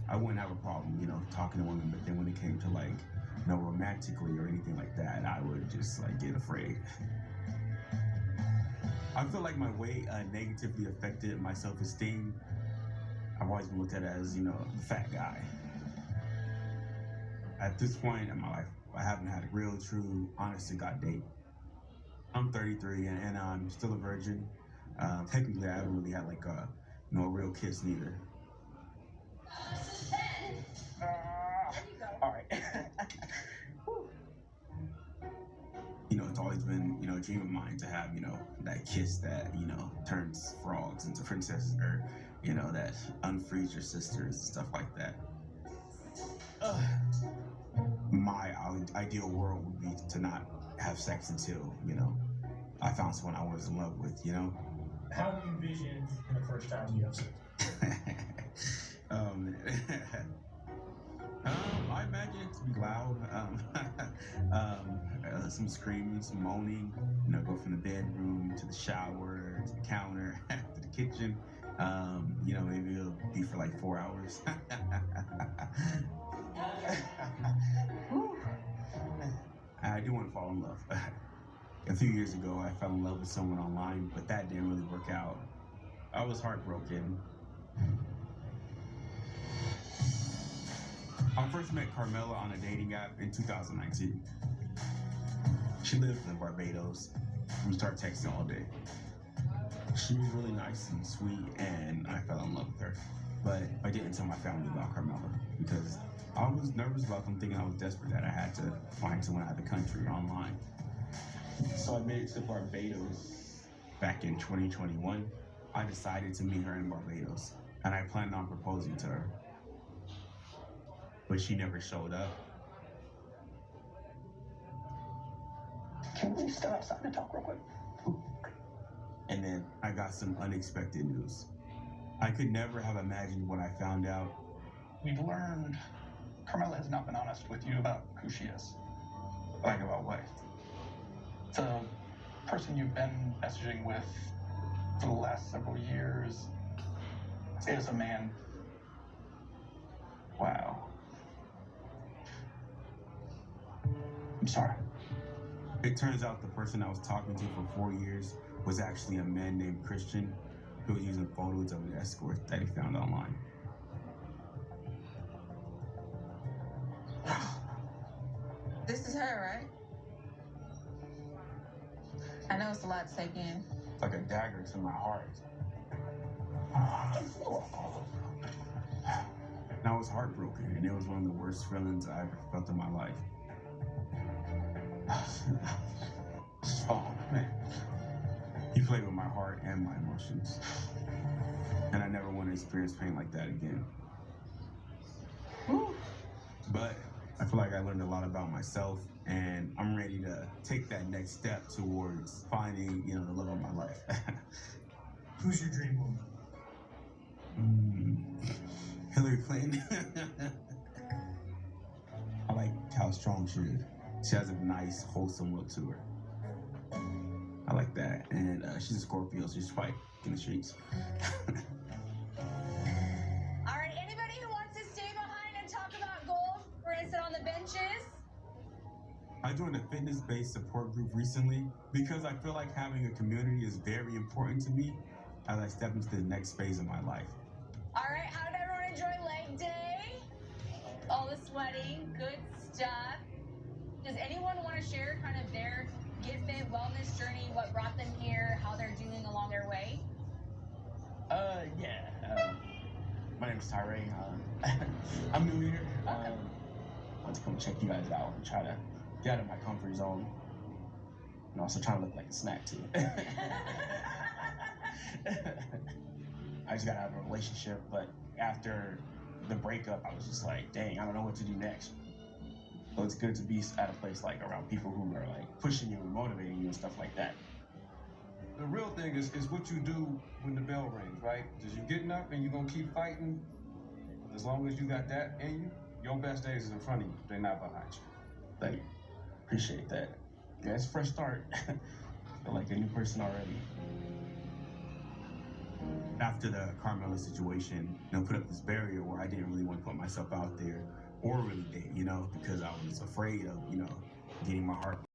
I wouldn't have a problem, talking to women. But then when it came to like, romantically or anything like that, I would just like get afraid. I feel like my weight negatively affected my self-esteem. I've always been looked at as, the fat guy. At this point in my life, I haven't had a real, true, honest to God date. I'm 33 and I'm still a virgin. Technically, I haven't really had like a real kiss neither. All right. It's always been, a dream of mine to have, that kiss that, turns frogs into princesses, or, that unfrees your sisters and stuff like that. My ideal world would be to not have sex until, I found someone I was in love with, How do you envision the first time you have sex? I imagine it to be loud. Some screaming, some moaning. Go from the bedroom to the shower to the counter to the kitchen. Maybe it'll be for like 4 hours. I do want to fall in love. A few years ago, I fell in love with someone online, but that didn't really work out. I was heartbroken. I first met Carmela on a dating app in 2019. She lived in Barbados. We started texting all day. She was really nice and sweet, and I fell in love with her. But I didn't tell my family about Carmela because I was nervous about them thinking I was desperate, that I had to find someone out of the country online. So I made it to Barbados back in 2021. I decided to meet her in Barbados, and I planned on proposing to her. But she never showed up. Can we step outside and talk real quick? And then I got some unexpected news. I could never have imagined what I found out. We've learned Carmela has not been honest with you about who she is. Like about what? The person you've been messaging with for the last several years is a man. Wow. I'm sorry. It turns out the person I was talking to for 4 years was actually a man named Christian who was using photos of an escort that he found online. This is her, right? I know it's a lot to take in. It's like a dagger to my heart. And I was heartbroken, and it was one of the worst feelings I ever felt in my life. Oh, man. He played with my heart and my emotions. And I never want to experience pain like that again. But I feel like I learned a lot about myself, and I'm ready to take that next step towards finding, the love of my life. Who's your dream woman? Hillary Clinton. I like how strong she is. She has a nice, wholesome look to her. I like that. And she's a Scorpio, so she's fight in the streets. All right, anybody who wants to stay behind and talk about goals, we're gonna sit on the benches. I joined a fitness-based support group recently because I feel like having a community is very important to me as I step into the next phase of my life. All right, how did everyone enjoy leg day? All the sweating, good stuff. Does anyone want to share kind of their Get Fit wellness journey, what brought them here, how they're doing along their way? My name's Tyree. I'm new here. I want to come check you guys out and try to get out of my comfort zone. And also trying to look like a snack too. I just got out of a relationship, but after the breakup, I was just like, dang, I don't know what to do next. So it's good to be at a place like around people who are like pushing you and motivating you and stuff like that. The real thing is what you do when the bell rings, right? Because you're getting up and you're going to keep fighting. As long as you got that in you, your best days is in front of you. They're not behind you. Thank you. Appreciate that. Yeah, it's a fresh start. Feel like a new person already. After the Carmela situation, put up this barrier where I didn't really want to put myself out there or really date, because I was afraid of, getting my heart